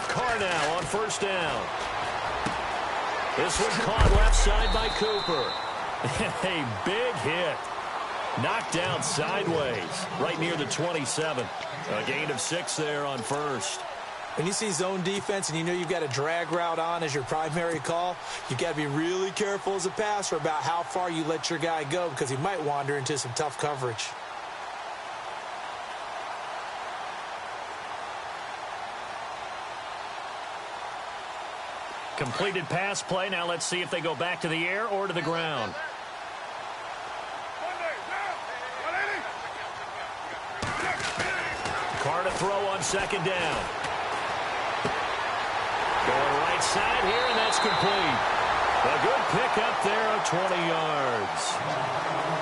Carr now on first down. This one caught left side by Cooper. A big hit. Knocked down sideways, right near the 27. A gain of 6 there on first. When you see zone defense and you know you've got a drag route on as your primary call, you've got to be really careful as a passer about how far you let your guy go because he might wander into some tough coverage. Completed pass play. Now let's see if they go back to the air or to the ground. Carr to throw on second down. Going right side here, and that's complete. A good pickup there of 20 yards.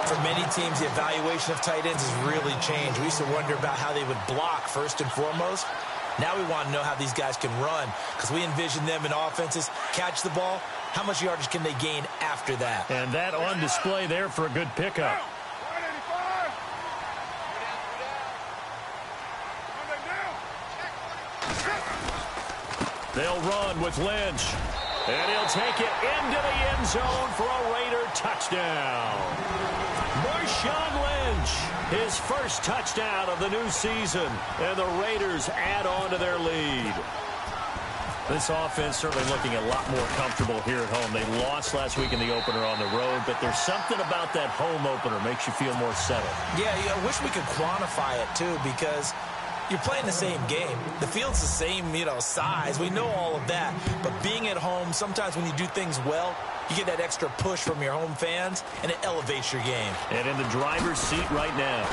For many teams, the evaluation of tight ends has really changed. We used to wonder about how they would block first and foremost. Now we want to know how these guys can run because we envision them in offenses, catch the ball. How much yardage can they gain after that? And that on display there for a good pickup. They'll run with Lynch. And he'll take it into the end zone for a Raider touchdown. Marshawn Lynch, his first touchdown of the new season. And the Raiders add on to their lead. This offense certainly looking a lot more comfortable here at home. They lost last week in the opener on the road, but there's something about that home opener makes you feel more settled. Yeah, I wish we could quantify it, too, because you're playing the same game. The field's the same, size. We know all of that. But being at home, sometimes when you do things well, you get that extra push from your home fans, and it elevates your game. And in the driver's seat right now.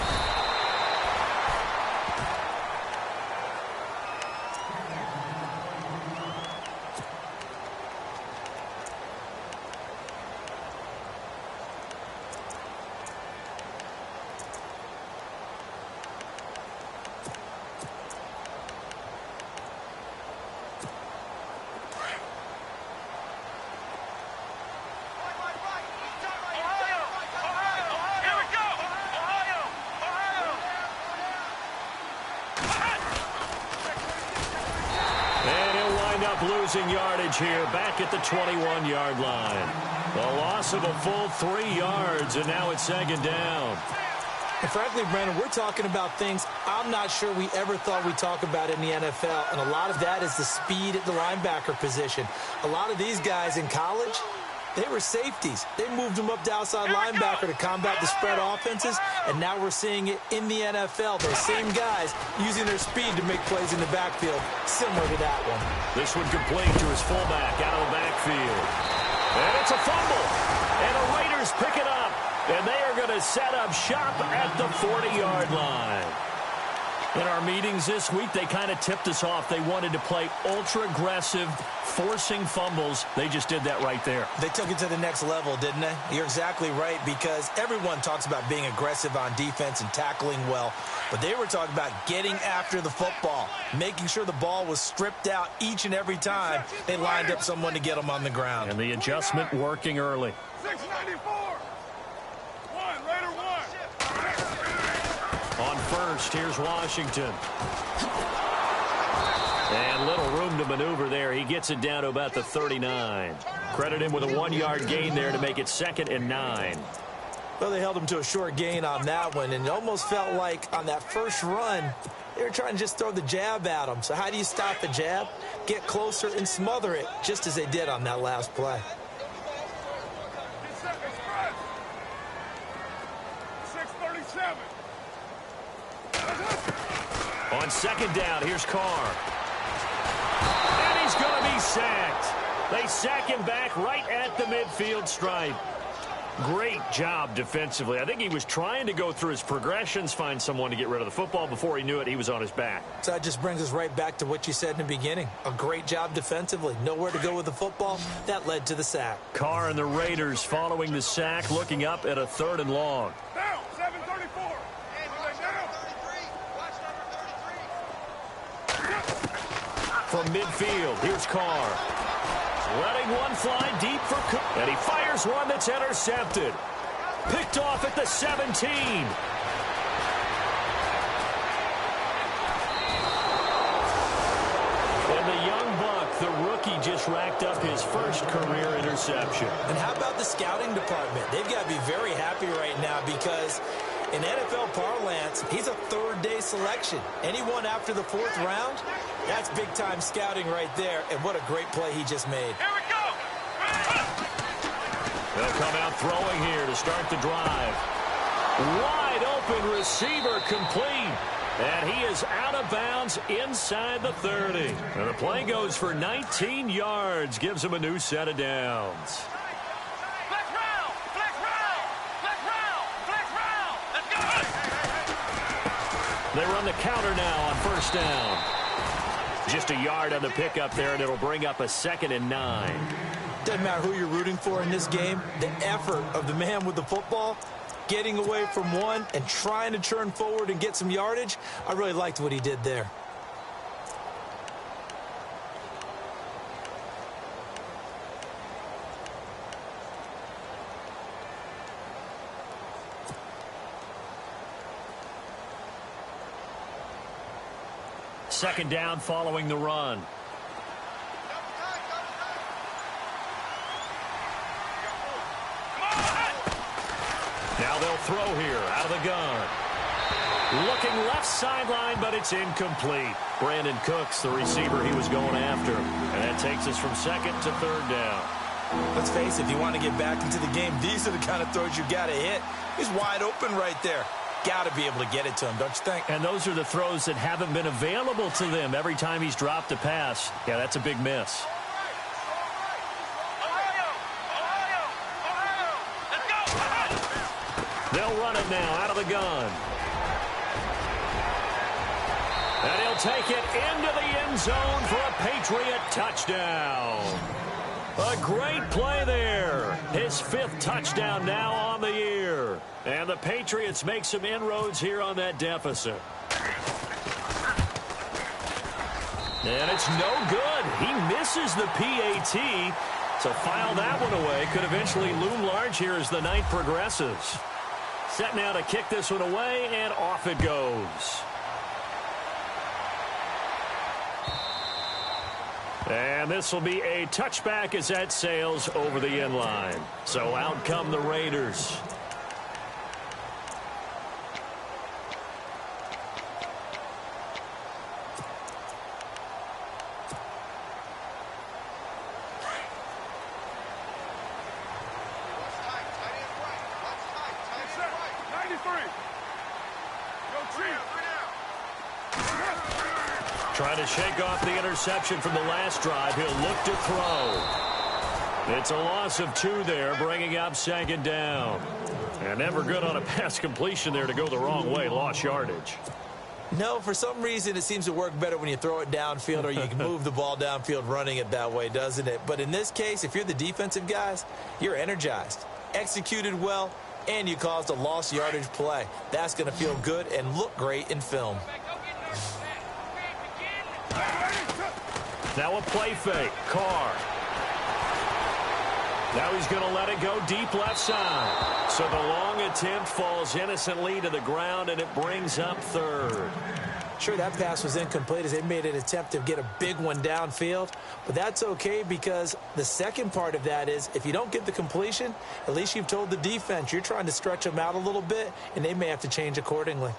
Losing yardage here back at the 21-yard line. The loss of a full 3 yards, and now it's second down. And frankly, Brandon, we're talking about things I'm not sure we ever thought we'd talk about in the NFL, and a lot of that is the speed at the linebacker position. A lot of these guys in college, they were safeties. They moved them up to outside linebacker to combat the spread offenses, and now we're seeing it in the NFL. Those same guys using their speed to make plays in the backfield, similar to that one. This one complete to his fullback out of the backfield. And it's a fumble. And the Raiders pick it up. And they are going to set up shop at the 40-yard line. In our meetings this week, they kind of tipped us off. They wanted to play ultra-aggressive, forcing fumbles. They just did that right there. They took it to the next level, didn't they? You're exactly right, because everyone talks about being aggressive on defense and tackling well. But they were talking about getting after the football, making sure the ball was stripped out each and every time they lined up someone to get them on the ground. And the adjustment working early. 694. On first, here's Washington. And little room to maneuver there. He gets it down to about the 39. Credit him with a 1-yard gain there to make it 2nd and 9. Well, they held him to a short gain on that one, and it almost felt like on that first run, they were trying to just throw the jab at him. So how do you stop the jab? Get closer and smother it, just as they did on that last play. 637. On second down, here's Carr. And he's going to be sacked. They sack him back right at the midfield stripe. Great job defensively. I think he was trying to go through his progressions, find someone to get rid of the football. Before he knew it, he was on his back. So that just brings us right back to what you said in the beginning. A great job defensively. Nowhere to go with the football. That led to the sack. Carr and the Raiders following the sack, looking up at a 3rd and long. Down, 734. From midfield, here's Carr. Letting one fly deep for Cook. And he fires one that's intercepted. Picked off at the 17. just racked up his first career interception. And how about the scouting department? They've got to be very happy right now because in NFL parlance, he's a third-day selection. Anyone after the fourth round, that's big-time scouting right there. And what a great play he just made. Here we go. They'll come out throwing here to start the drive. Wide open receiver complete. And he is out of bounds inside the 30. And the play goes for 19 yards. Gives him a new set of downs. Flex round. Flex round. Flex round. Flex round. Let's go. They run the counter now on first down. Just a yard on the pickup there, and it'll bring up a 2nd and 9. Doesn't matter who you're rooting for in this game. The effort of the man with the football, getting away from one and trying to turn forward and get some yardage, I really liked what he did there. Second down following the run. Now they'll throw here out of the gun. Looking left sideline, but it's incomplete. Brandon Cooks, the receiver he was going after. And that takes us from second to third down. Let's face it, if you want to get back into the game, these are the kind of throws you got to hit. He's wide open right there. Got to be able to get it to him, don't you think? And those are the throws that haven't been available to them every time he's dropped a pass. Yeah, that's a big miss. They'll run it now out of the gun. And he'll take it into the end zone for a Patriot touchdown. A great play there. His 5th touchdown now on the year. And the Patriots make some inroads here on that deficit. And it's no good. He misses the PAT. So file that one away. Could eventually loom large here as the night progresses. Set now to kick this one away, and off it goes. And this will be a touchback as that sails over the end line. So out come the Raiders. Trying to shake off the interception from the last drive. He'll look to throw. It's a loss of 2 there, bringing up 2nd down. And never good on a pass completion there to go the wrong way. Lost yardage. No, for some reason it seems to work better when you throw it downfield or you can move the ball downfield running it that way, doesn't it? But in this case, if you're the defensive guys, you're energized, executed well, and you caused a lost yardage play. That's going to feel good and look great in film. Now a play fake. Carr. Now he's going to let it go deep left side. So the long attempt falls innocently to the ground, and it brings up 3rd. Sure, that pass was incomplete as they made an attempt to get a big one downfield. But that's okay because the second part of that is if you don't get the completion, at least you've told the defense you're trying to stretch them out a little bit, and they may have to change accordingly.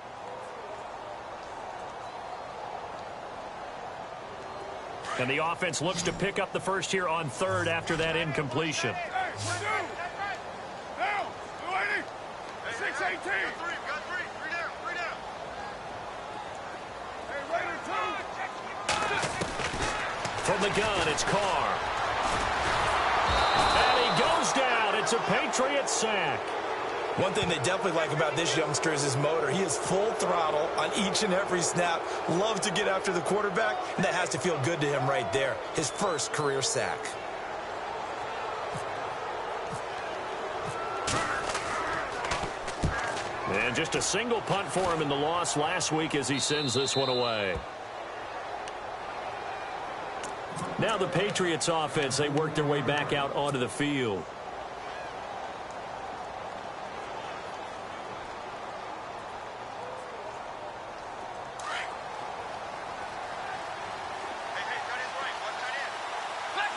And the offense looks to pick up the first here on 3rd after that incompletion. Hey, we're due. Now, 280. 618. Got three. Three down. Hey, Raider 2. From the gun, it's Carr. And he goes down. It's a Patriot sack. One thing they definitely like about this youngster is his motor. He is full throttle on each and every snap. Loves to get after the quarterback, and that has to feel good to him right there. His first career sack. And just a single punt for him in the loss last week as he sends this one away. Now the Patriots offense, they work their way back out onto the field. Flex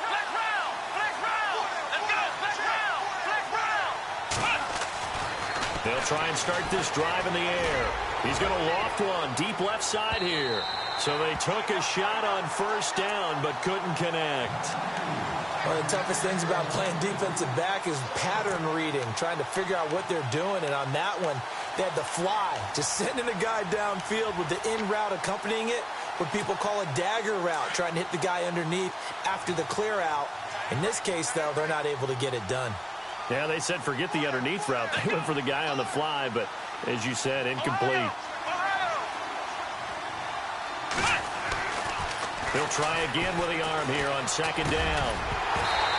They'll try and start this drive in the air. He's going to loft one deep left side here. So they took a shot on first down but couldn't connect. One of the toughest things about playing defensive back is pattern reading, trying to figure out what they're doing. And on that one, they had the fly, just sending a guy downfield with the in route accompanying it, what people call a dagger route, trying to hit the guy underneath after the clear out. In this case, though, they're not able to get it done. Yeah, they said forget the underneath route. They went for the guy on the fly, but as you said, incomplete. He'll try again with the arm here on second down.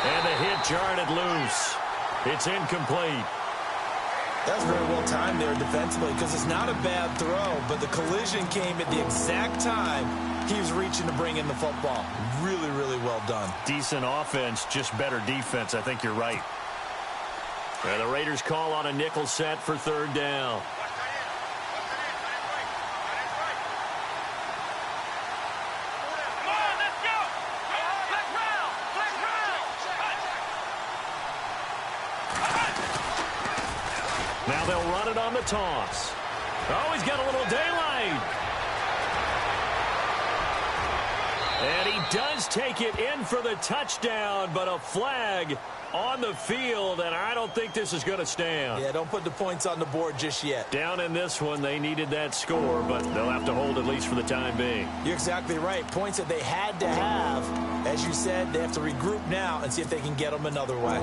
And the hit jarred it loose. It's incomplete. That's very well timed there defensively because it's not a bad throw, but the collision came at the exact time he was reaching to bring in the football. Really, really well done. Decent offense, just better defense. I think you're right. And the Raiders call on a nickel set for third down. Now they'll run it on the toss. Oh, he's got a little daylight. And he does take it in for the touchdown, but a flag on the field, and I don't think this is going to stand. Yeah, don't put the points on the board just yet. Down in this one, they needed that score, but they'll have to hold at least for the time being. You're exactly right. Points that they had to have. As you said, they have to regroup now and see if they can get them another way.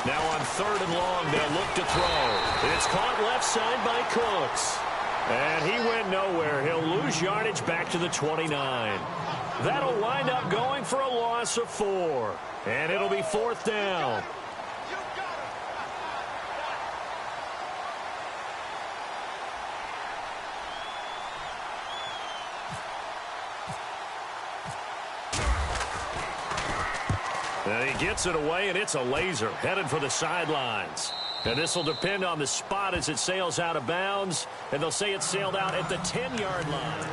Now on third and long, they'll look to throw. It's caught left side by Cooks. And he went nowhere. He'll lose yardage back to the 29. That'll wind up going for a loss of 4. And it'll be fourth down. And he gets it away, and it's a laser headed for the sidelines. And this will depend on the spot as it sails out of bounds. And they'll say it sailed out at the 10-yard line.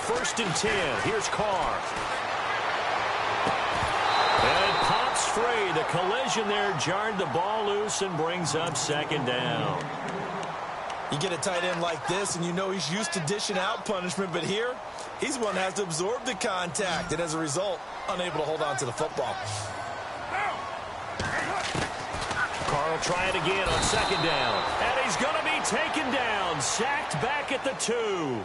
First and 10. Here's Carr. And it pops free. The collision there jarred the ball loose and brings up second down. You get a tight end like this, and you know he's used to dishing out punishment, but here, he's the one that has to absorb the contact, and as a result, unable to hold on to the football. Carr will try it again on second down. And he's going to be taken down. Sacked back at the 2.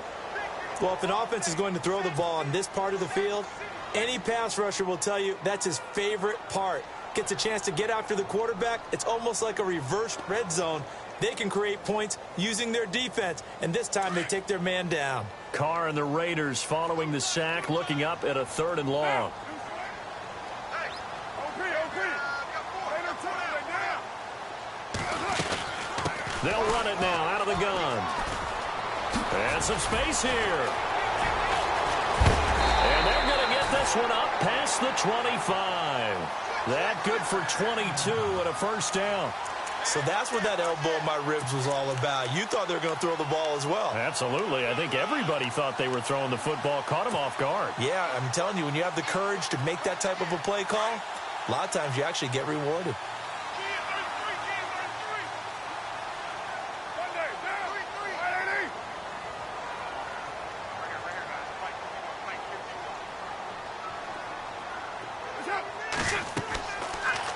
Well, if an offense is going to throw the ball on this part of the field, any pass rusher will tell you that's his favorite part. Gets a chance to get after the quarterback. It's almost like a reversed red zone. They can create points using their defense, and this time they take their man down. Carr and the Raiders following the sack, looking up at a third and long. They'll run it now out of the gun. And some space here. And they're going to get this one up past the 25. That good for 22 and a first down. So that's what that elbow in my ribs was all about. You thought they were going to throw the ball as well. Absolutely. I think everybody thought they were throwing the football, caught them off guard. Yeah, I'm telling you, when you have the courage to make that type of a play call, a lot of times you actually get rewarded.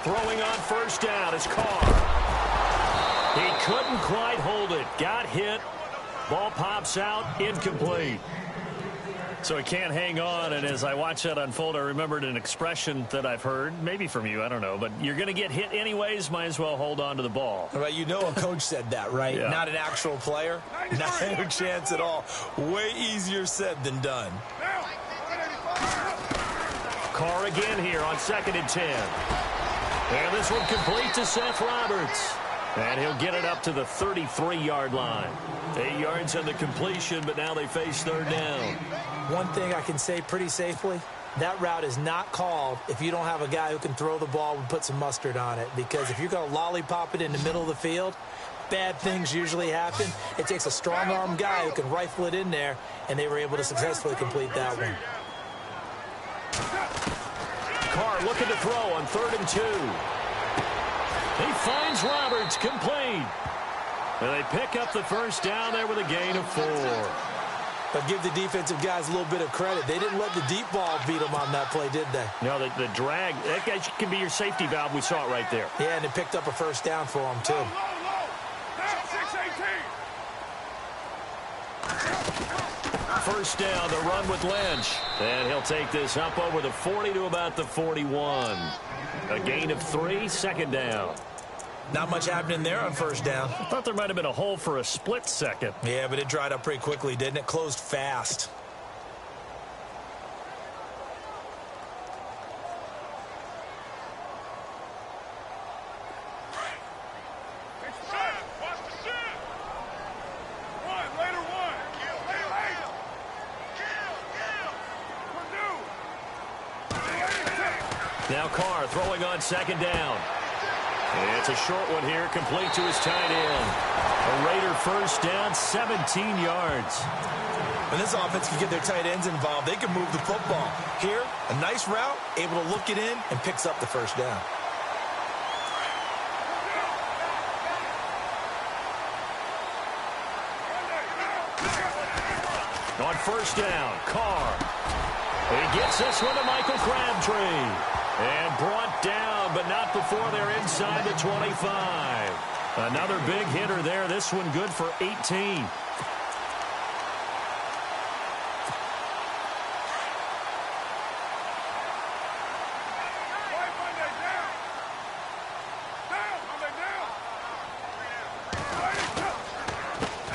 Throwing on first down is Carr. He couldn't quite hold it. Got hit. Ball pops out. Incomplete. So he can't hang on, and as I watch that unfold, I remembered an expression that I've heard, maybe from you, I don't know, but you're going to get hit anyways, might as well hold on to the ball. Right, you know a coach said that, right? Yeah. Not an actual player. Not a chance at all. Way easier said than done. Carr again here on 2nd and 10. And this one complete to Seth Roberts. And he'll get it up to the 33-yard line. 8 yards on the completion, but now they face 3rd down. One thing I can say pretty safely, that route is not called if you don't have a guy who can throw the ball and put some mustard on it. Because if you're going to lollipop it in the middle of the field, bad things usually happen. It takes a strong-arm guy who can rifle it in there, and they were able to successfully complete that one. Carr looking to throw on 3rd and 2. He finds Roberts, complete. And they pick up the first down there with a gain of 4. But give the defensive guys a little bit of credit. They didn't let the deep ball beat them on that play, did they? No, the drag, that guy can be your safety valve. We saw it right there. Yeah, and it picked up a first down for them, too. First down, the run with Lynch. And he'll take this up over the 40 to about the 41. A gain of 3, 2nd down. Not much happening there on first down. I thought there might have been a hole for a split second. Yeah, but it dried up pretty quickly, didn't it? Closed fast. Now Carr throwing on 2nd down. It's a short one here, complete to his tight end. A Raider first down, 17 yards. When this offense can get their tight ends involved, they can move the football. Here, a nice route, able to look it in, and picks up the first down. On first down, Carr. He gets this one to Michael Crabtree. And brought down, but not before they're inside the 25. Another big hitter there. This one good for 18.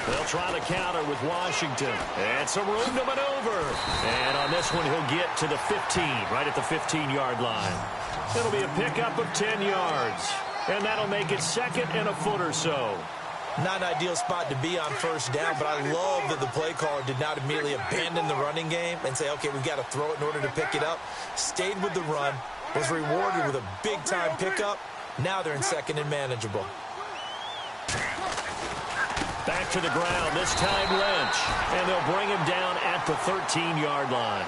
They'll try the counter with Washington. And some room to maneuver. And on this one, he'll get to the 15, right at the 15-yard line. It'll be a pickup of 10 yards. And that'll make it 2nd and a foot or so. Not an ideal spot to be on first down, but I love that the play caller did not immediately abandon the running game and say, okay, we've got to throw it in order to pick it up. Stayed with the run, was rewarded with a big-time pickup. Now they're in 2nd and manageable. Back to the ground, this time Lynch. And they'll bring him down at the 13-yard line.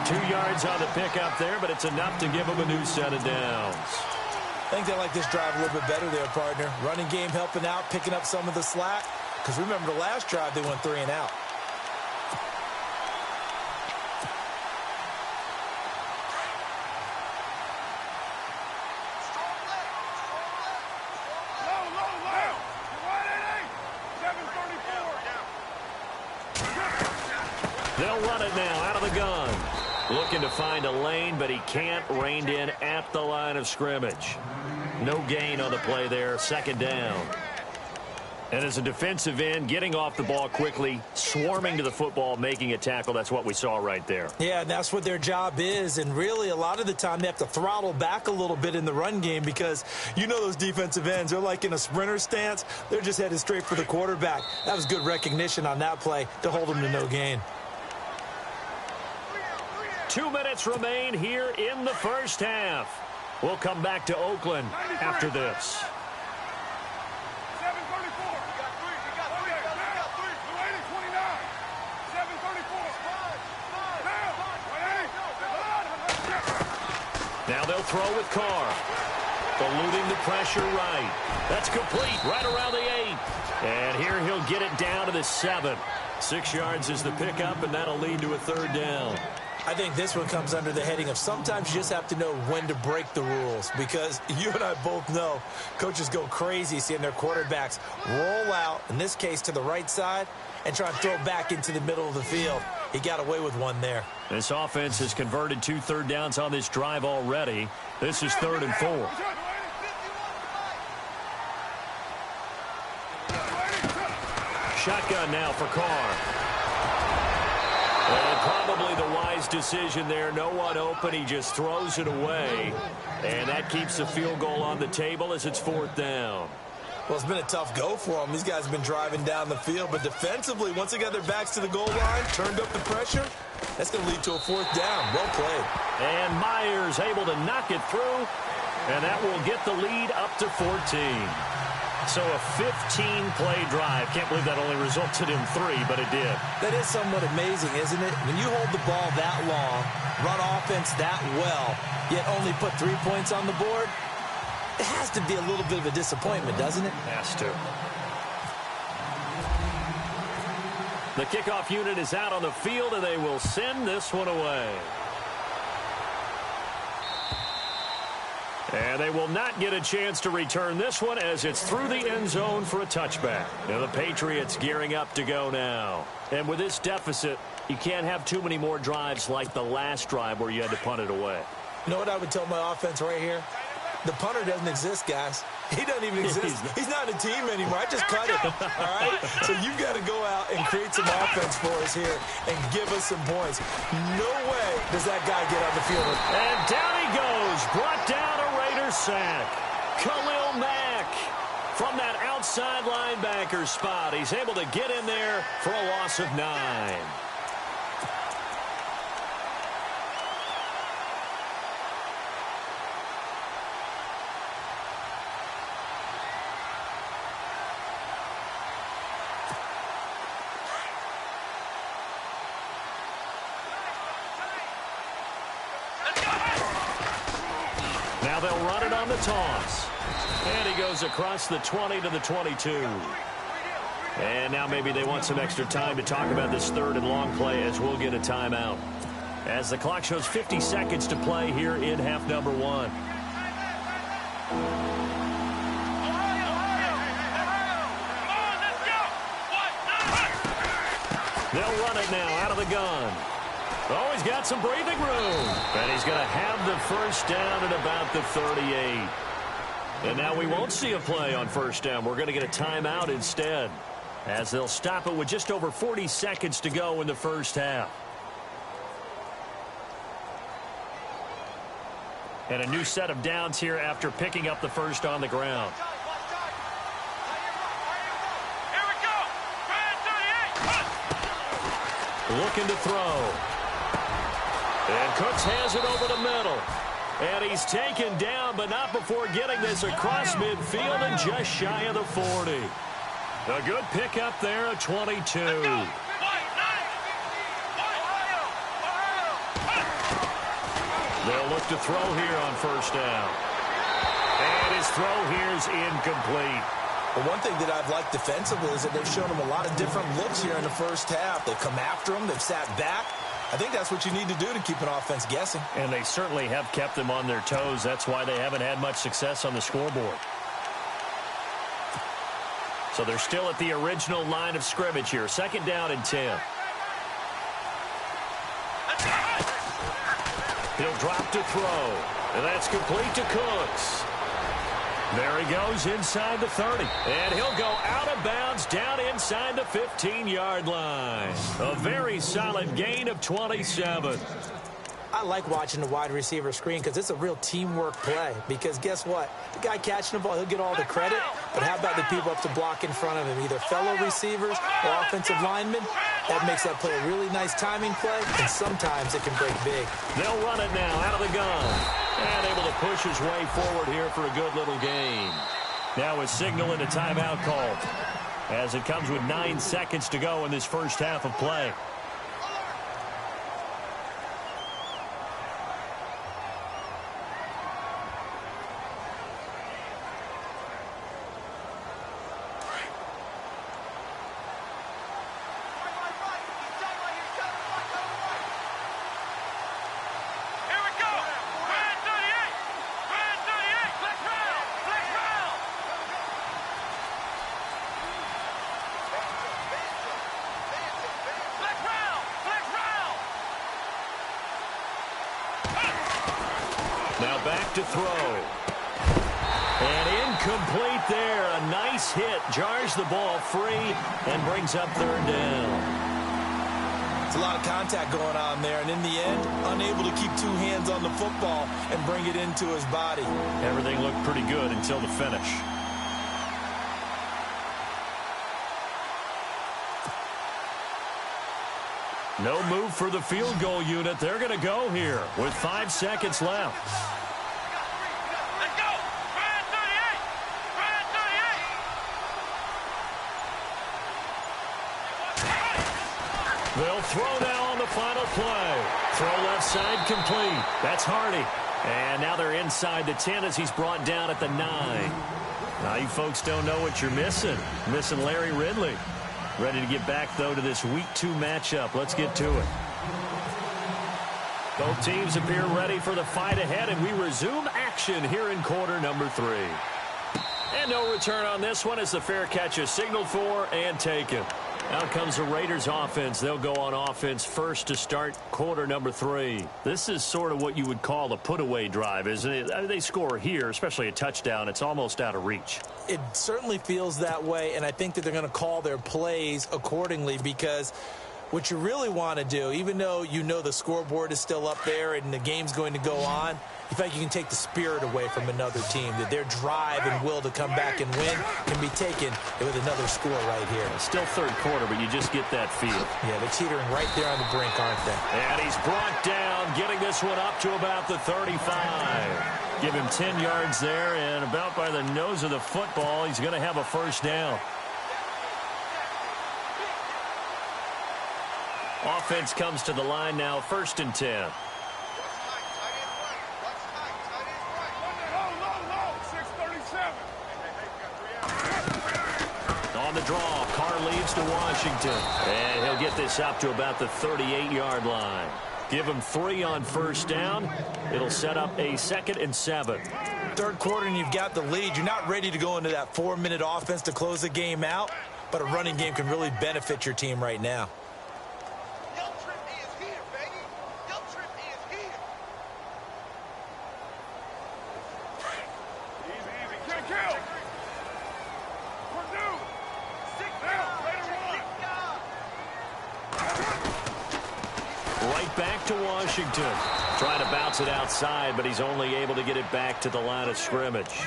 2 yards on the pickup there, but it's enough to give him a new set of downs. I think they like this drive a little bit better there, partner. Running game helping out, picking up some of the slack. Because remember the last drive, they went 3 and out. They'll run it now out of the gun. Looking to find a lane, but he can't. Reined in at the line of scrimmage. No gain on the play there. 2nd down. And as a defensive end, getting off the ball quickly, swarming to the football, making a tackle, that's what we saw right there. Yeah, and that's what their job is. And really, a lot of the time, they have to throttle back a little bit in the run game because you know those defensive ends, they're like in a sprinter stance. They're just headed straight for the quarterback. That was good recognition on that play to hold them to no gain. 2 minutes remain here in the first half. We'll come back to Oakland after this. Now they'll throw with Carr. Eluding the pressure right. That's complete right around the 8. And here he'll get it down to the 7. 6 yards is the pickup, and that'll lead to a 3rd down. I think this one comes under the heading of sometimes you just have to know when to break the rules because you and I both know coaches go crazy seeing their quarterbacks roll out, in this case to the right side, and try and throw back into the middle of the field. He got away with one there. This offense has converted 2 third downs on this drive already. This is 3rd and 4. Shotgun now for Carr. And probably the wise decision there. No one open. He just throws it away. And that keeps the field goal on the table as it's 4th down. Well, it's been a tough go for them. These guys have been driving down the field. But defensively, once they got their backs to the goal line, turned up the pressure, that's going to lead to a 4th down. Well played. And Myers able to knock it through. And that will get the lead up to 14. So a 15-play drive. Can't believe that only resulted in 3, but it did. That is somewhat amazing, isn't it? When you hold the ball that long, run offense that well, yet only put 3 points on the board, it has to be a little bit of a disappointment, doesn't it? Has to. The kickoff unit is out on the field, and they will send this one away. And they will not get a chance to return this one as it's through the end zone for a touchback. Now the Patriots gearing up to go now. And with this deficit, you can't have too many more drives like the last drive where you had to punt it away. You know what I would tell my offense right here? The punter doesn't exist, guys. He doesn't even exist. He's not a team anymore. I just cut it, all right? So you've got to go out and create some offense for us here and give us some points. No way does that guy get on the field. And down he goes. Brought down a Raider sack. Khalil Mack from that outside linebacker spot. He's able to get in there for a loss of 9. Now they'll run it on the toss. And he goes across the 20 to the 22. And now maybe they want some extra time to talk about this 3rd and long play as we'll get a timeout. As the clock shows 50 seconds to play here in half number 1. They'll run it now out of the gun. Oh, he's got some breathing room. And he's going to have the first down at about the 38. And now we won't see a play on first down. We're going to get a timeout instead, as they'll stop it with just over 40 seconds to go in the first half. And a new set of downs here after picking up the first on the ground. Here we go. Looking to throw. And Cooks has it over the middle. And he's taken down, but not before getting this across midfield and just shy of the 40. A good pickup there at 22. They'll look to throw here on first down. And his throw here is incomplete. Well, one thing that I've liked defensively is that they've shown him a lot of different looks here in the first half. They've come after him. They've sat back. I think that's what you need to do to keep an offense guessing. And they certainly have kept them on their toes. That's why they haven't had much success on the scoreboard. So they're still at the original line of scrimmage here. 2nd down and 10. He'll drop to throw. And that's complete to Cooks. There he goes inside the 30. And he'll go out of bounds down inside the 15-yard line. A very solid gain of 27. I like watching the wide receiver screen because it's a real teamwork play. Because guess what? The guy catching the ball, he'll get all the credit. But how about the people up to block in front of him? Either fellow receivers or offensive linemen. That makes that play a really nice timing play. And sometimes it can break big. They'll run it now out of the gun. And able to push his way forward here for a good little gain. Now a signal and a timeout called, as it comes with 9 seconds to go in this first half of play. Black back to throw. And incomplete there. A nice hit. Jars the ball free and brings up third down. It's a lot of contact going on there, and in the end, unable to keep two hands on the football and bring it into his body. Everything looked pretty good until the finish. No move for the field goal unit. They're going to go here with 5 seconds left. Let's go! Ryan 38! Ryan 38! They'll throw now on the final play. Throw left side complete. That's Hardy. And now they're inside the 10 as he's brought down at the 9. Now you folks don't know what you're missing. Missing Larry Ridley. Ready to get back, though, to this Week 2 matchup. Let's get to it. Both teams appear ready for the fight ahead, and we resume action here in quarter number 3. And no return on this one as the fair catch is signaled for and taken. Out comes the Raiders offense. They'll go on offense first to start quarter number 3. This is sort of what you would call a put-away drive, isn't it? I mean, they score here, especially a touchdown. It's almost out of reach. It certainly feels that way, and I think that they're going to call their plays accordingly because what you really want to do, even though you know the scoreboard is still up there and the game's going to go on, you feel like you can take the spirit away from another team, that their drive and will to come back and win can be taken with another score right here. Still third quarter, but you just get that feel. Yeah, they're teetering right there on the brink, aren't they? And he's brought down, getting this one up to about the 35. Give him 10 yards there, and about by the nose of the football, he's going to have a first down. Offense comes to the line now, 1st and 10. On the draw, Carr leads to Washington. And he'll get this up to about the 38-yard line. Give him 3 on first down. It'll set up a 2nd and 7. Third quarter and you've got the lead. You're not ready to go into that 4-minute offense to close the game out, but a running game can really benefit your team right now. Back to Washington. Trying to bounce it outside, but he's only able to get it back to the line of scrimmage.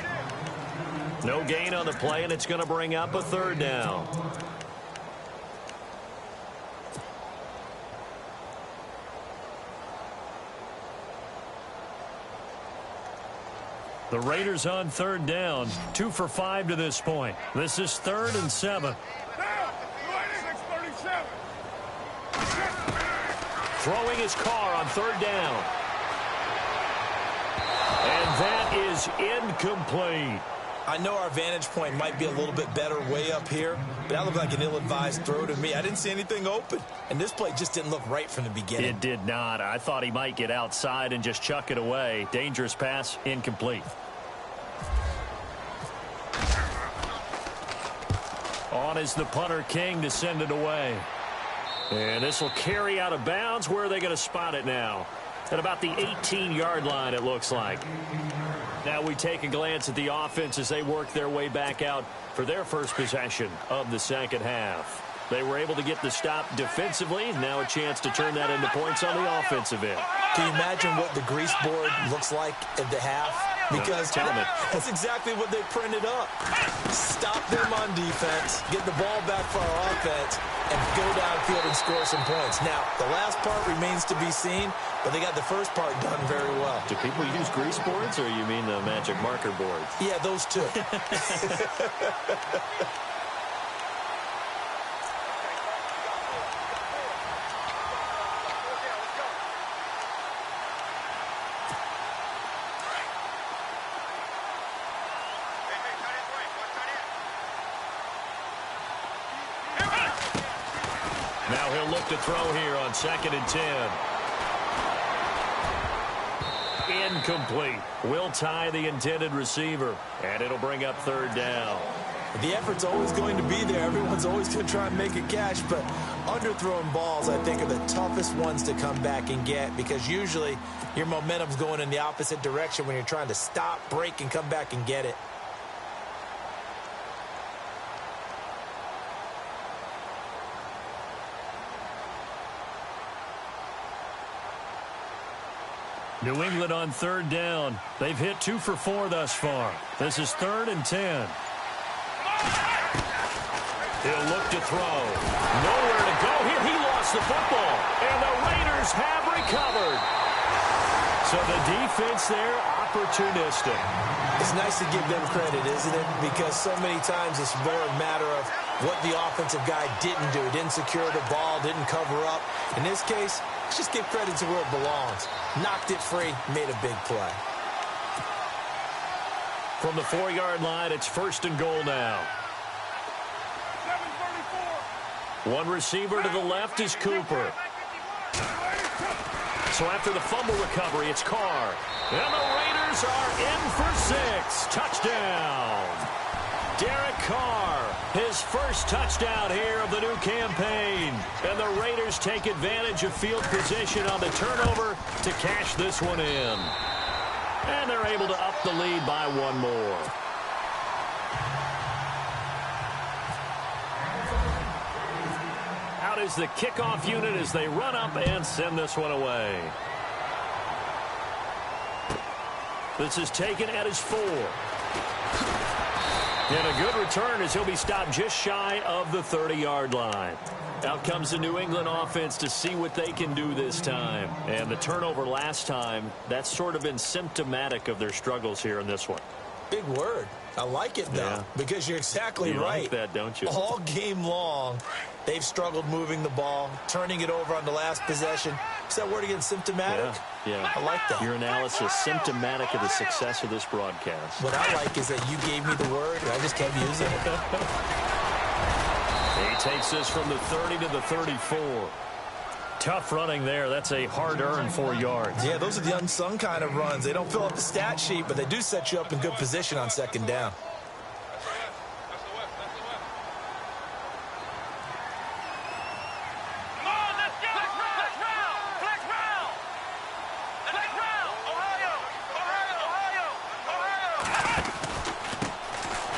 No gain on the play, and it's going to bring up a 3rd down. The Raiders on 3rd down. 2 for 5 to this point. This is 3rd and 7. Throwing his Carr on 3rd down. And that is incomplete. I know our vantage point might be a little bit better way up here, but that looked like an ill-advised throw to me. I didn't see anything open, and this play just didn't look right from the beginning. It did not. I thought he might get outside and just chuck it away. Dangerous pass, incomplete. On is the punter King to send it away. And this will carry out of bounds. Where are they going to spot it now? At about the 18-yard line, it looks like. Now we take a glance at the offense as they work their way back out for their first possession of the 2nd half. They were able to get the stop defensively. Now a chance to turn that into points on the offensive end. Can you imagine what the grease board looks like at the half? Because that's exactly what they printed up. Stop them on defense, get the ball back for our offense, and go downfield and score some points. Now, the last part remains to be seen, but they got the first part done very well. Do people use grease boards, or you mean the magic marker boards? Yeah, those two. Now he'll look to throw here on 2nd and 10. Incomplete. Will tie the intended receiver, and it'll bring up 3rd down. The effort's always going to be there. Everyone's always going to try and make a catch, but underthrown balls, I think, are the toughest ones to come back and get because usually your momentum's going in the opposite direction when you're trying to stop, break, and come back and get it. New England on third down. They've hit 2 for 4 thus far. This is 3rd and 10. He'll look to throw. Nowhere to go here. He lost the football. And the Raiders have recovered. So the defense there, opportunistic. It's nice to give them credit, isn't it? Because so many times it's more a matter of what the offensive guy didn't do. Didn't secure the ball, didn't cover up. In this case, let's just give credit to where it belongs. Knocked it free, made a big play. From the 4-yard line, it's 1st and goal now. 7:34. One receiver to the left is Cooper. So after the fumble recovery, it's Carr. And the Raiders are in for 6. Touchdown. Derek Carr, his first touchdown here of the new campaign. And the Raiders take advantage of field position on the turnover to cash this one in. And they're able to up the lead by 1 more. Out is the kickoff unit as they run up and send this one away. This is taken at his 4. And a good return as he'll be stopped just shy of the 30-yard line. Out comes the New England offense to see what they can do this time. And the turnover last time, that's sort of been symptomatic of their struggles here in this one. Big word. I like it, though, because you're exactly right. You like that, don't you? All game long, they've struggled moving the ball, turning it over on the last possession. Is that word again, symptomatic? Yeah. I like that. Your analysis, symptomatic of the success of this broadcast. What I like is that you gave me the word, and I just kept using it. He takes this from the 30 to the 34. Tough running there. That's a hard-earned 4 yards. Yeah, those are the unsung kind of runs. They don't fill up the stat sheet, but they do set you up in good position on 2nd down.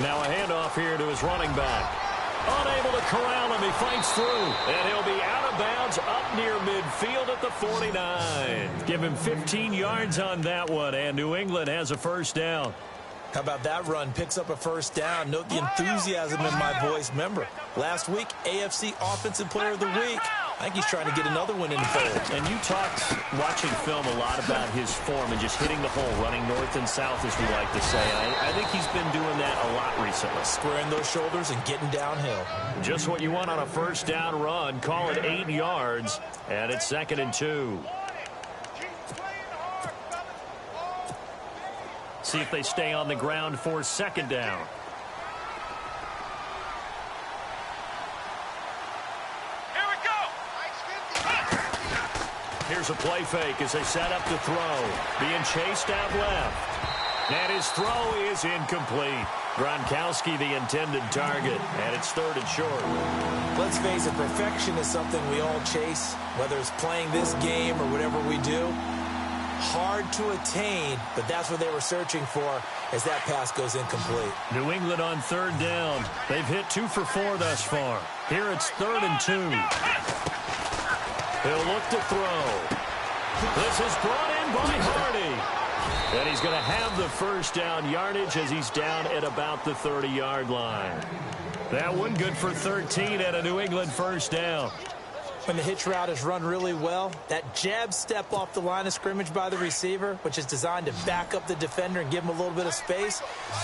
Now a handoff here to his running back. Unable to corral him. He fights through. And he'll be out of bounds up near midfield at the 49. Give him 15 yards on that one. And New England has a 1st down. How about that run? Picks up a 1st down. Note the enthusiasm in my voice. Remember, last week, AFC Offensive Player of the Week. I think he's trying to get another one in the fold. And you talked, watching film, a lot about his form and just hitting the hole, running north and south, as we like to say. I think he's been doing that a lot recently. Squaring those shoulders and getting downhill. Just what you want on a 1st down run. Call it 8 yards, and it's 2nd and 2. See if they stay on the ground for 2nd down. Here's a play fake as they set up to throw. Being chased out left. And his throw is incomplete. Gronkowski the intended target, and it's 3rd and short. Let's face it, perfection is something we all chase, whether it's playing this game or whatever we do. Hard to attain, but that's what they were searching for as that pass goes incomplete. New England on 3rd down. They've hit 2 for 4 thus far. Here it's 3rd and 2. He'll look to throw. This is brought in by Hardy. And he's going to have the 1st down yardage as he's down at about the 30-yard line. That one good for 13 and a New England 1st down. When the hitch route is run really well, that jab step off the line of scrimmage by the receiver, which is designed to back up the defender and give him a little bit of space,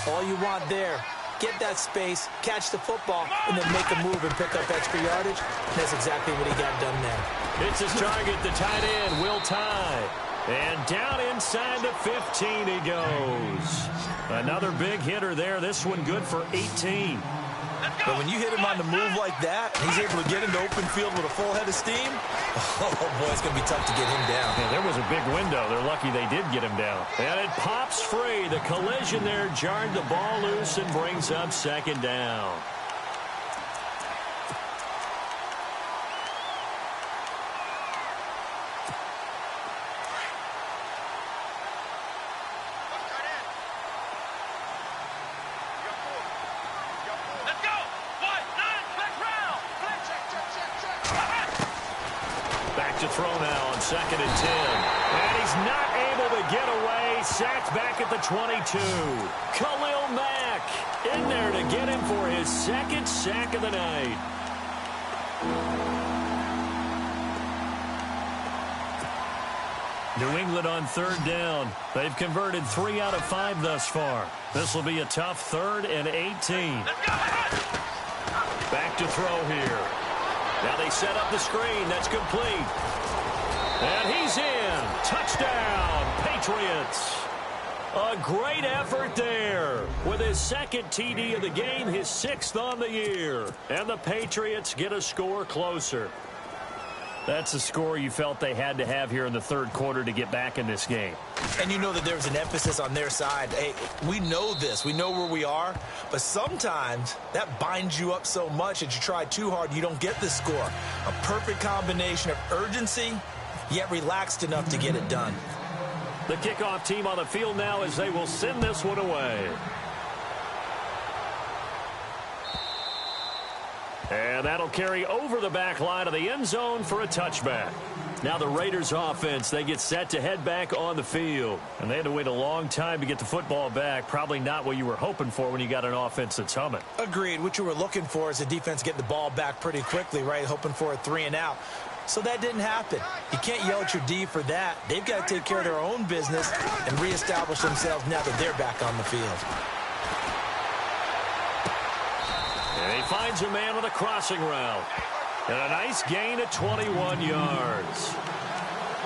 all you want there, get that space, catch the football, and then make a move and pick up extra yardage. And that's exactly what he got done there. It's his target, the tight end, Will Tye. And down inside the 15 he goes. Another big hitter there. This one good for 18. But when you hit him on the move like that, he's able to get into open field with a full head of steam, oh, boy, it's going to be tough to get him down. Yeah, there was a big window. They're lucky they did get him down. And it pops free. The collision there jarred the ball loose and brings up second down. To throw now on 2nd and 10. And he's not able to get away. Sacked back at the 22. Khalil Mack in there to get him for his 2nd sack of the night. New England on 3rd down. They've converted 3 out of 5 thus far. This will be a tough 3rd and 18. Back to throw here. Now they set up the screen. That's complete. And he's in. Touchdown, Patriots. A great effort there. With his 2nd TD of the game, his 6th on the year. And the Patriots get a score closer. That's a score you felt they had to have here in the 3rd quarter to get back in this game. And you know that there's an emphasis on their side. Hey, we know this. We know where we are. But sometimes that binds you up so much that you try too hard, you don't get the score. A perfect combination of urgency, yet relaxed enough to get it done. The kickoff team on the field now as they will send this one away. And that'll carry over the back line of the end zone for a touchback. Now the Raiders offense, they get set to head back on the field. And they had to wait a long time to get the football back. Probably not what you were hoping for when you got an offense that's humming. Agreed. What you were looking for is the defense getting the ball back pretty quickly, right? Hoping for a 3 and out. So that didn't happen. You can't yell at your D for that. They've got to take care of their own business and reestablish themselves now that they're back on the field. And he finds a man with a crossing route. And a nice gain at 21 yards.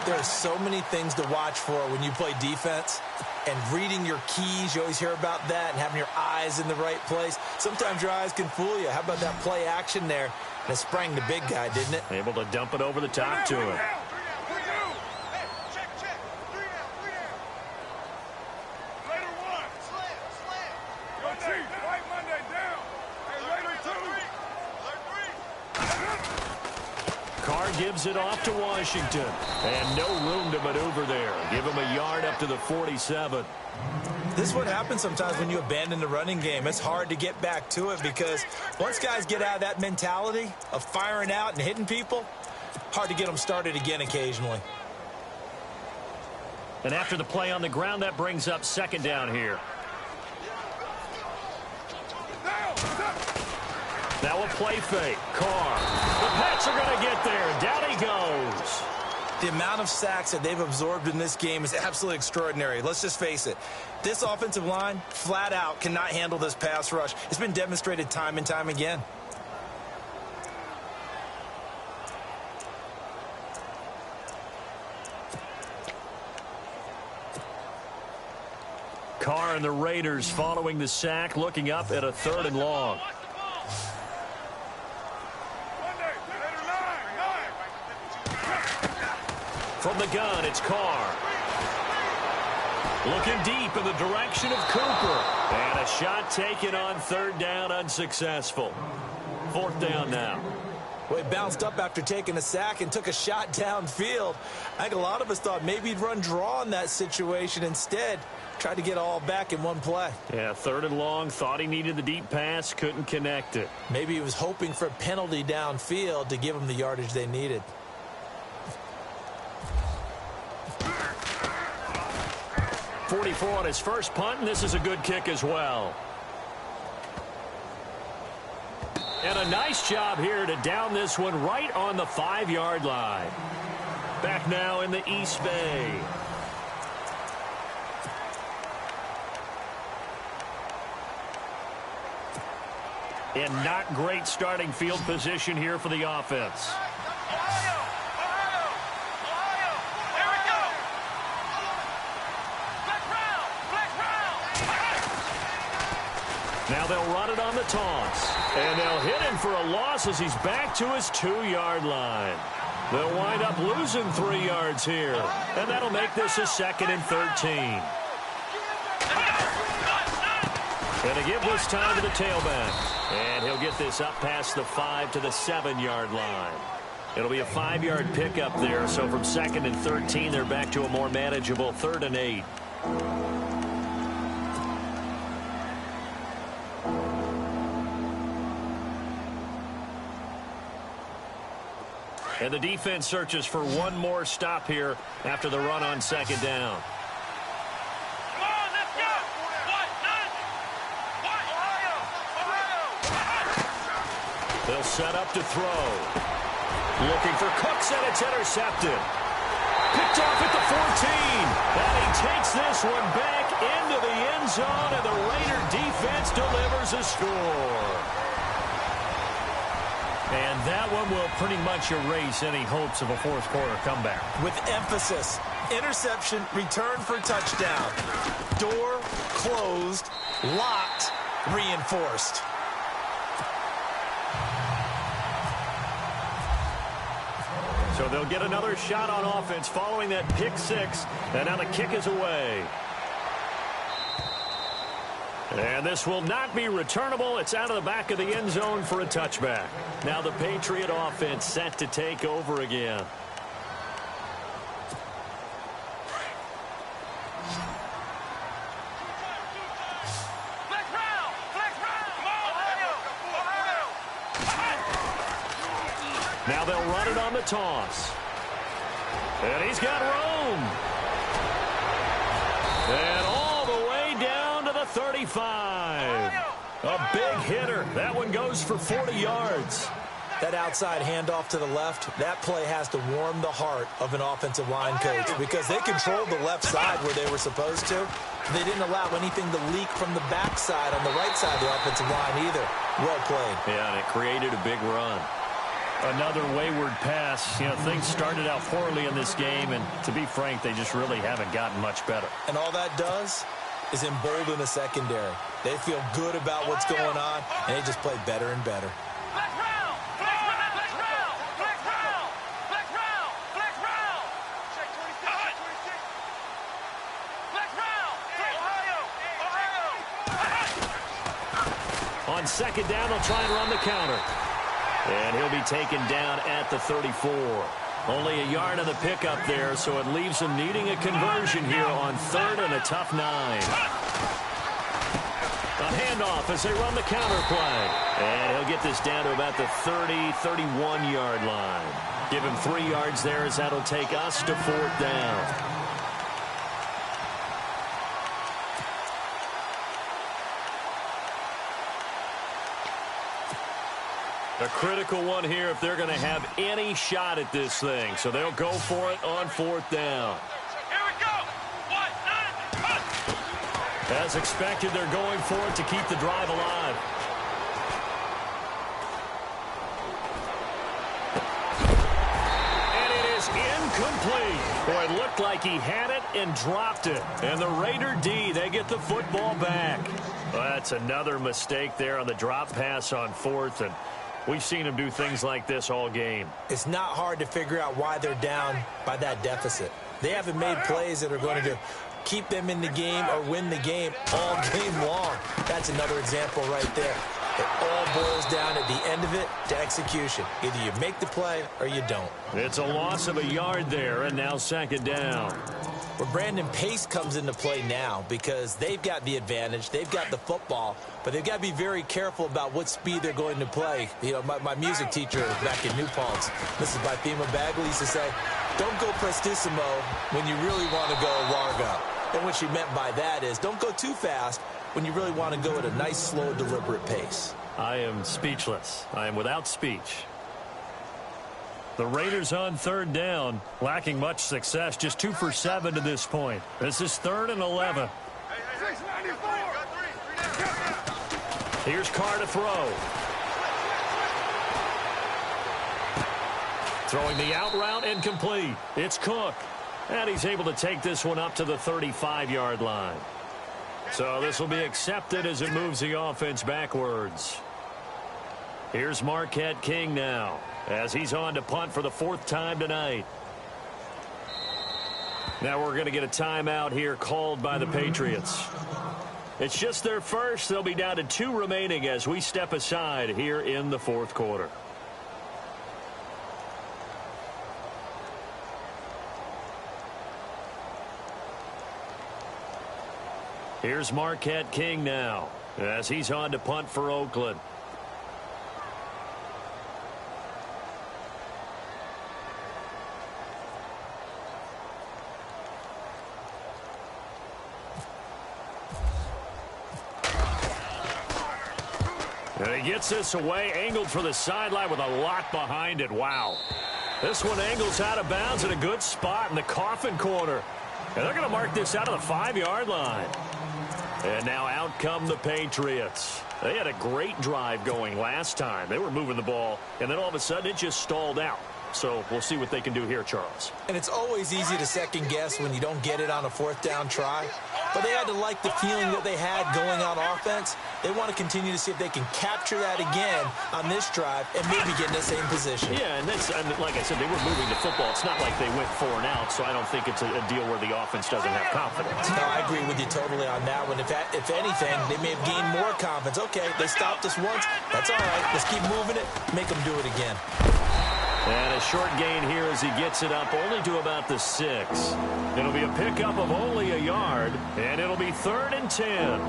There are so many things to watch for when you play defense. And reading your keys, you always hear about that, and having your eyes in the right place. Sometimes your eyes can fool you. How about that play action there? And it sprang the big guy, didn't it? Able to dump it over the top to him. Gives it off to Washington. And no room to maneuver there. Give him a yard up to the 47. This is what happens sometimes when you abandon the running game. It's hard to get back to it because once guys get out of that mentality of firing out and hitting people, hard to get them started again occasionally. And after the play on the ground, that brings up 2nd down here. Now a play fake. Carr. The Pats are going to get there. Down he goes. The amount of sacks that they've absorbed in this game is absolutely extraordinary. Let's just face it. This offensive line, flat out, cannot handle this pass rush. It's been demonstrated time and time again. Carr and the Raiders following the sack, looking up at a 3rd and long. From the gun, it's Carr. Looking deep in the direction of Cooper. And a shot taken on 3rd down, unsuccessful. 4th down now. Well, he bounced up after taking a sack and took a shot downfield. I think a lot of us thought maybe he'd run draw in that situation. Instead, tried to get all back in one play. Yeah, 3rd and long. Thought he needed the deep pass. Couldn't connect it. Maybe he was hoping for a penalty downfield to give him the yardage they needed. 44 on his first punt, and this is a good kick as well. And a nice job here to down this one right on the 5-yard line. Back now in the East Bay. And not great starting field position here for the offense. Now they'll run it on the toss. And they'll hit him for a loss as he's back to his 2-yard line. They'll wind up losing 3 yards here. And that'll make this a 2nd and 13. And to give this time to the tailback. And he'll get this up past the 5 to the 7-yard line. It'll be a 5-yard pickup there. So from 2nd and 13, they're back to a more manageable 3rd and 8. And the defense searches for one more stop here after the run on 2nd down. Come on, let's go! They'll set up to throw. Looking for Cooks, and it's intercepted. Picked off at the 14. And he takes this one back into the end zone, and the Raider defense delivers a score. And that one will pretty much erase any hopes of a fourth-quarter comeback. With emphasis, interception, return for touchdown. Door closed, locked, reinforced. So they'll get another shot on offense following that pick 6, and now the kick is away. And this will not be returnable. It's out of the back of the end zone for a touchback. Now the Patriot offense set to take over again. Now they'll run it on the toss. And he's got room. And all the way down to the 35. A big hitter. That one goes for 40 yards. That outside handoff to the left, that play has to warm the heart of an offensive line coach because they controlled the left side where they were supposed to. They didn't allow anything to leak from the backside on the right side of the offensive line either. Well played. Yeah, and it created a big run. Another wayward pass. You know, things started out poorly in this game, and to be frank, they just really haven't gotten much better. And all that does is embolden the secondary. They feel good about what's going on, and they just play better and better. On 2nd down, they'll try and run the counter. And he'll be taken down at the 34. Only a yard on the pickup there, so it leaves him needing a conversion here on 3rd and a tough 9. A handoff as they run the counter play. And he'll get this down to about the 30, 31-yard line. Give him 3 yards there as that'll take us to 4th down. A critical one here if they're going to have any shot at this thing. So they'll go for it on 4th down. Here we go! 1, 9, As expected, they're going for it to keep the drive alive. And it is incomplete. Boy, it looked like he had it and dropped it. And the Raider D, they get the football back. Well, that's another mistake there on the drop pass on 4th, and we've seen them do things like this all game. It's not hard to figure out why they're down by that deficit. They haven't made plays that are going to keep them in the game or win the game all game long. That's another example right there. It all boils down at the end of it to execution. Either you make the play or you don't. It's a loss of a yard there, and now 2nd down. Where Brandon Pace comes into play now because they've got the advantage, they've got the football, but they've got to be very careful about what speed they're going to play. You know, my music teacher back in New Paltz, Mrs. Bythema Bagley, used to say, don't go prestissimo when you really want to go largo. And what she meant by that is don't go too fast when you really want to go at a nice, slow, deliberate pace. I am speechless. I am without speech. The Raiders on 3rd down, lacking much success, just 2 for 7 to this point. This is 3rd and 11. 694. Here's Carr to throw. Throwing the out route incomplete. It's Cook. And he's able to take this one up to the 35-yard line. So this will be accepted as it moves the offense backwards. Here's Marquette King now as he's on to punt for the 4th time tonight. Now we're going to get a timeout here called by the Patriots. It's just their first. They'll be down to 2 remaining as we step aside here in the 4th quarter. Here's Marquette King now as he's on to punt for Oakland. And he gets this away, angled for the sideline with a lot behind it. Wow. This one angles out of bounds in a good spot in the coffin corner. And they're going to mark this out of the 5-yard line. And now out come the Patriots. They had a great drive going last time. They were moving the ball, and then all of a sudden it just stalled out. So we'll see what they can do here, Charles. And it's always easy to second guess when you don't get it on a 4th down try. But they had to like the feeling that they had going on offense. They want to continue to see if they can capture that again on this drive and maybe get in the same position. Yeah, and that's, I mean, like I said, they were moving the football. It's not like they went 4 and out, so I don't think it's a deal where the offense doesn't have confidence. No, I agree with you totally on that one. If anything, they may have gained more confidence. Okay, they stopped us once. That's all right. Let's keep moving it. Make them do it again. And a short gain here as he gets it up only to about the 6. It'll be a pickup of only a yard, and it'll be 3rd and 10.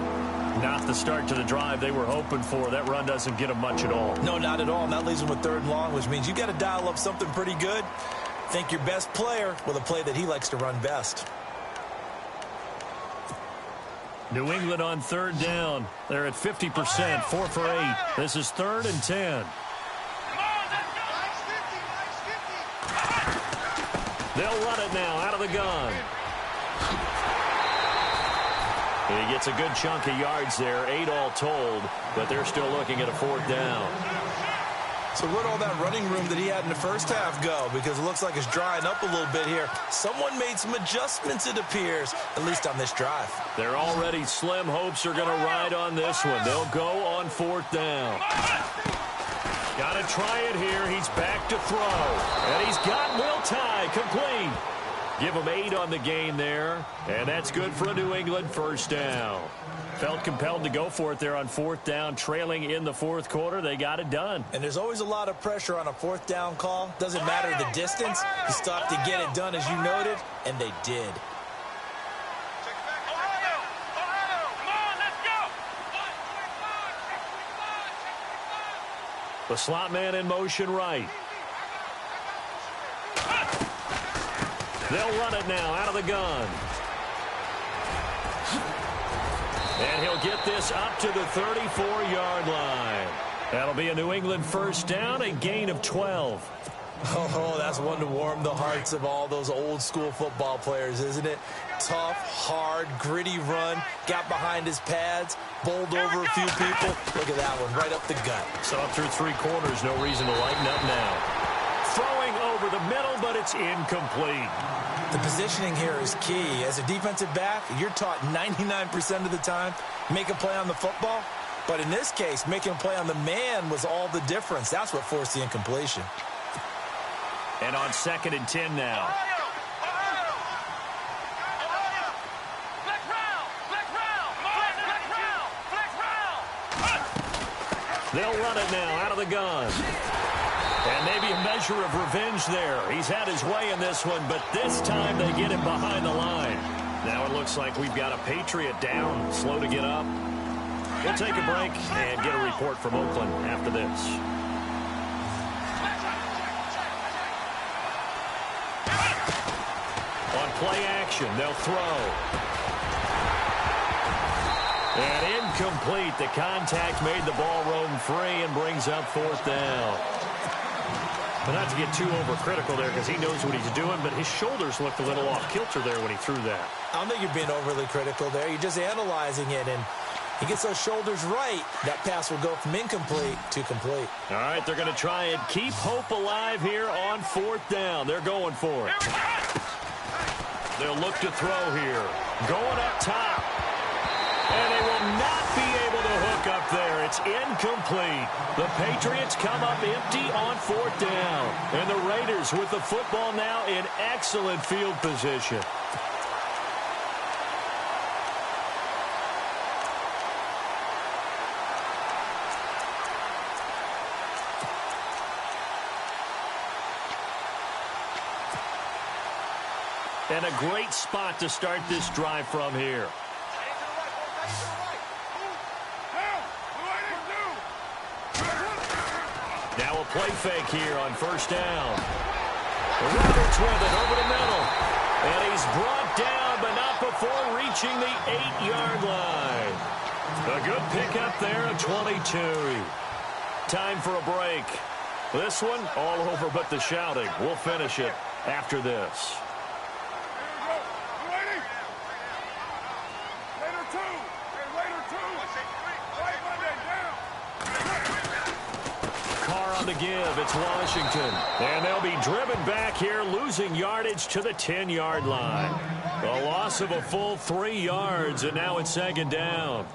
Not the start to the drive they were hoping for. That run doesn't get them much at all. No, not at all. And that leaves them with 3rd and long, which means you got to dial up something pretty good. Think your best player with a play that he likes to run best. New England on 3rd down. They're at 50%, 4 for 8. This is 3rd and 10. They'll run it now out of the gun. He gets a good chunk of yards there, 8 all told, but they're still looking at a 4th down. So where'd all that running room that he had in the first half go? Because it looks like it's drying up a little bit here. Someone made some adjustments, it appears, at least on this drive. They're already slim hopes are going to ride on this one. They'll go on 4th down. Got to try it here. He's back to throw. And he's got Will Tye complete. Give him 8 on the game there. And that's good for a New England 1st down. Felt compelled to go for it there on 4th down, trailing in the 4th quarter. They got it done. And there's always a lot of pressure on a 4th down call. Doesn't matter the distance. You stop to get it done, as you noted, and they did. The slot man in motion right. They'll run it now out of the gun. And he'll get this up to the 34-yard line. That'll be a New England 1st down, a gain of 12. Oh, that's one to warm the hearts of all those old-school football players, isn't it? Tough, hard, gritty run, got behind his pads, bowled over a few people. Look at that one, right up the gut. So up through 3 quarters, no reason to lighten up now. Throwing over the middle, but it's incomplete. The positioning here is key. As a defensive back, you're taught 99% of the time, make a play on the football. But in this case, making a play on the man was all the difference. That's what forced the incompletion. And on 2nd and 10 now. They'll run it now out of the gun. And maybe a measure of revenge there. He's had his way in this one, but this time they get him behind the line. Now it looks like we've got a Patriot down, slow to get up. We'll take a break and get a report from Oakland after this. On play action, they'll throw. And incomplete. The contact made the ball roam free and brings up 4th down. But not to get too overcritical there because he knows what he's doing, but his shoulders looked a little off kilter there when he threw that. I don't think you're being overly critical there. You're just analyzing it, and he gets those shoulders right. That pass will go from incomplete to complete. All right, they're going to try and keep hope alive here on 4th down. They're going for it. They'll look to throw here. Going up top. And they will not be able to hook up there. It's incomplete. The Patriots come up empty on 4th down. And the Raiders with the football now in excellent field position. And a great spot to start this drive from here. Now a play fake here on 1st down. Roberts with it over the middle. And he's brought down, but not before reaching the 8-yard line. A good pickup there at 22. Time for a break. This one all over but the shouting. We'll finish it after this. To give, it's Washington. And they'll be driven back here, losing yardage to the 10-yard line. A loss of a full 3 yards, and now it's 2nd down.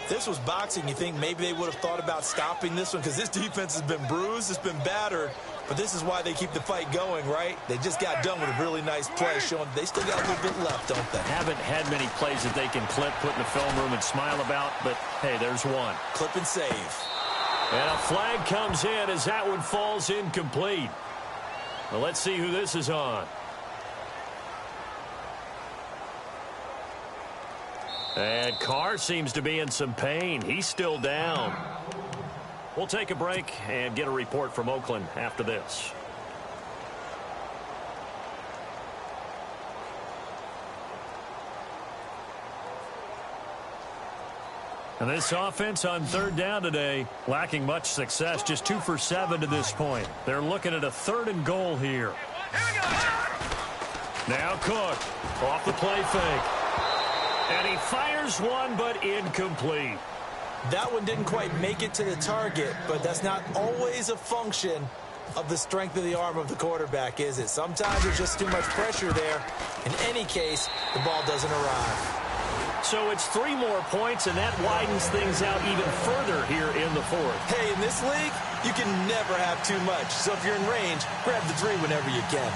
This was boxing. You think maybe they would have thought about stopping this one because this defense has been bruised, it's been battered, but this is why they keep the fight going, right? They just got done with a really nice play, showing they still got a little bit left, don't they? Haven't had many plays that they can clip, put in the film room, and smile about, but hey, there's one. Clip and save. And a flag comes in as that one falls incomplete. Well, let's see who this is on. And Carr seems to be in some pain. He's still down. We'll take a break and get a report from Oakland after this. And this offense on 3rd down today, lacking much success, just 2 for 7 to this point. They're looking at a 3rd and goal here. Now Cook off the play fake. And he fires one, but incomplete. That one didn't quite make it to the target, but that's not always a function of the strength of the arm of the quarterback, is it? Sometimes there's just too much pressure there. In any case, the ball doesn't arrive. So it's 3 more points, and that widens things out even further here in the 4th. Hey, in this league, you can never have too much. So if you're in range, grab the 3 whenever you can.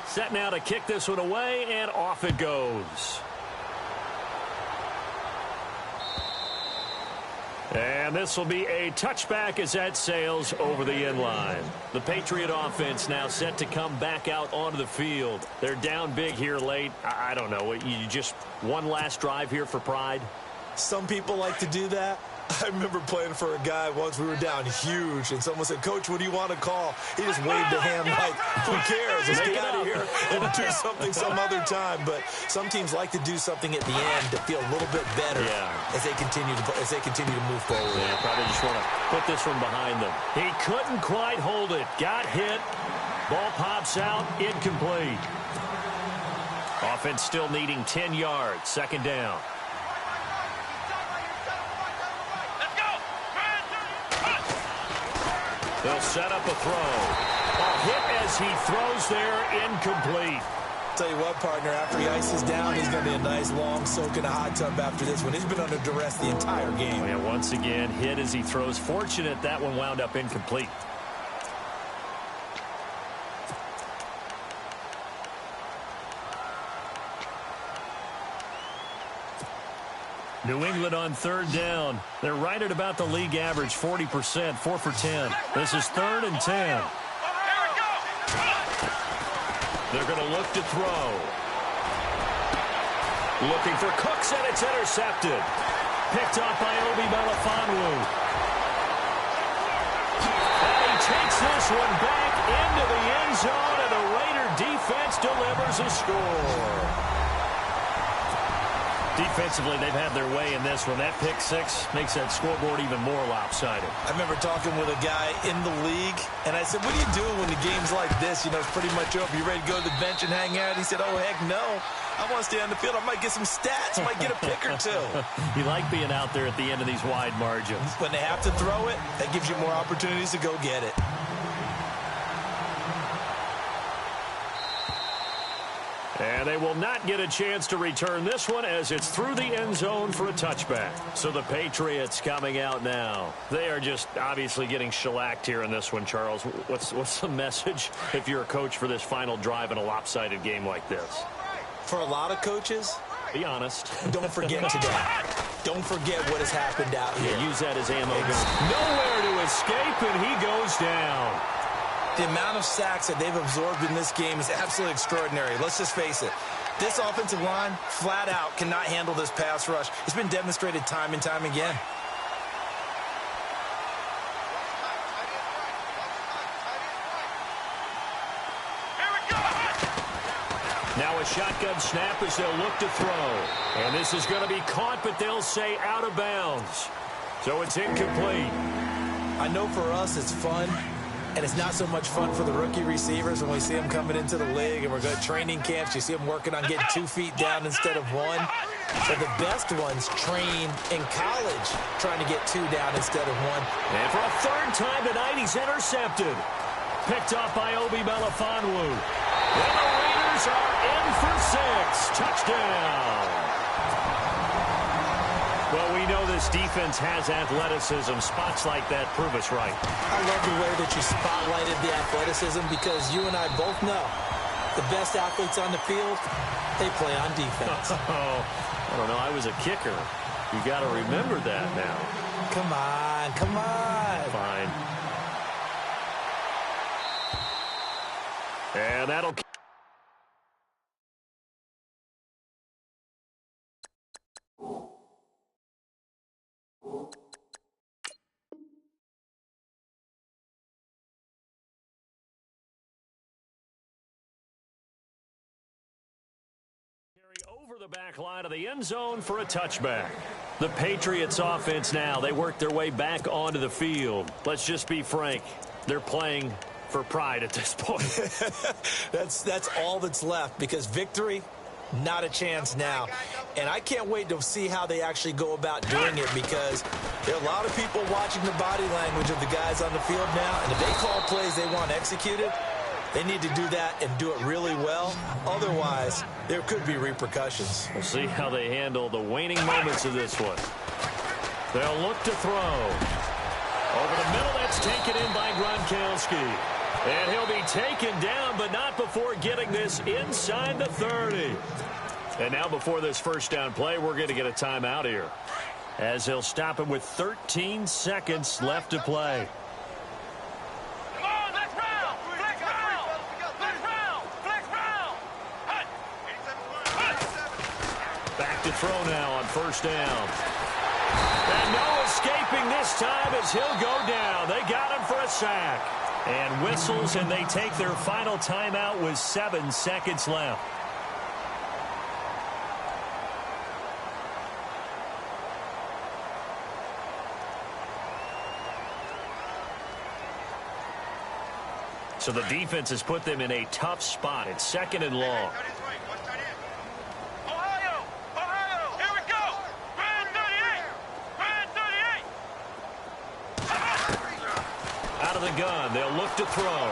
Set now to kick this one away, and off it goes. And this will be a touchback as that sails over the end line. The Patriot offense now set to come back out onto the field. They're down big here late. I don't know. You just one last drive here for pride? Some people like to do that. I remember playing for a guy once. We were down huge, and someone said, "Coach, what do you want to call?" He just waved a hand like, "Who cares? Let's get out of here and do something some other time." But some teams like to do something at the end to feel a little bit better as they continue to move forward. Yeah, probably just want to put this one behind them. He couldn't quite hold it. Got hit. Ball pops out. Incomplete. Offense still needing 10 yards. 2nd down. They'll set up a throw. A hit as he throws there, incomplete. Tell you what, partner, after he ices down, he's going to be a nice long soak in a hot tub after this one. He's been under duress the entire game. Oh, yeah, once again, hit as he throws. Fortunate that one wound up incomplete. New England on 3rd down. They're right at about the league average, 40%, 4 for 10. This is 3rd and 10. They're going to look to throw. Looking for Cooks, and it's intercepted. Picked off by Obi Melifonwu. And he takes this one back into the end zone, and the Raider defense delivers a score. Defensively, they've had their way in this one. That pick 6 makes that scoreboard even more lopsided. I remember talking with a guy in the league, and I said, "What do you do when the game's like this? You know, it's pretty much over. You ready to go to the bench and hang out?" He said, "Oh, heck no. I want to stay on the field. I might get some stats. I might get a pick or two. You like being out there at the end of these wide margins. When they have to throw it, that gives you more opportunities to go get it. And they will not get a chance to return this one as it's through the end zone for a touchback. So the Patriots coming out now. They are just obviously getting shellacked here in this one, Charles. What's the message if you're a coach for this final drive in a lopsided game like this? For a lot of coaches, be honest. Don't forget today. Don't forget what has happened out here. Yeah, use that as ammo. Nowhere to escape, and he goes down. The amount of sacks that they've absorbed in this game is absolutely extraordinary. Let's just face it. This offensive line, flat out, cannot handle this pass rush. It's been demonstrated time and time again. Now a shotgun snap as they'll look to throw. And this is going to be caught, but they'll say out of bounds. So it's incomplete. I know for us it's fun. And it's not so much fun for the rookie receivers when we see them coming into the league and we're going to training camps. You see them working on getting 2 feet down instead of 1. So the best ones train in college trying to get 2 down instead of 1. And for a third time tonight, he's intercepted. Picked up by Obi Melifonwu. And the Raiders are in for 6. Touchdown. Well, we know this defense has athleticism. Spots like that prove us right. I love the way that you spotlighted the athleticism because you and I both know the best athletes on the field, they play on defense. I don't know. I was a kicker. You got to remember that now. Come on, come on. Fine. And that'll... over the back line of the end zone for a touchback. The Patriots offense now, they work their way back onto the field. Let's just be frank. They're playing for pride at this point. That's all that's left because victory, not a chance now. And I can't wait to see how they actually go about doing it because there are a lot of people watching the body language of the guys on the field now. And if they call plays they want executed, they need to do that and do it really well. Otherwise, there could be repercussions. We'll see how they handle the waning moments of this one. They'll look to throw. Over the middle, that's taken in by Gronkowski. And he'll be taken down, but not before getting this inside the 30. And now before this first down play, we're going to get a timeout here, as they'll stop him with 13 seconds left to play. Back to throw now on first down. And no escaping this time as he'll go down. They got him for a sack. And whistles, and they take their final timeout with 7 seconds left. So the defense has put them in a tough spot. It's 2nd and long. Out of the gun, they'll look to throw.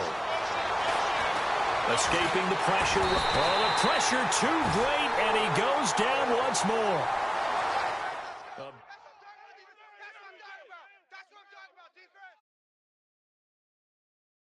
Escaping the pressure. Oh, the pressure too great, and he goes down once more.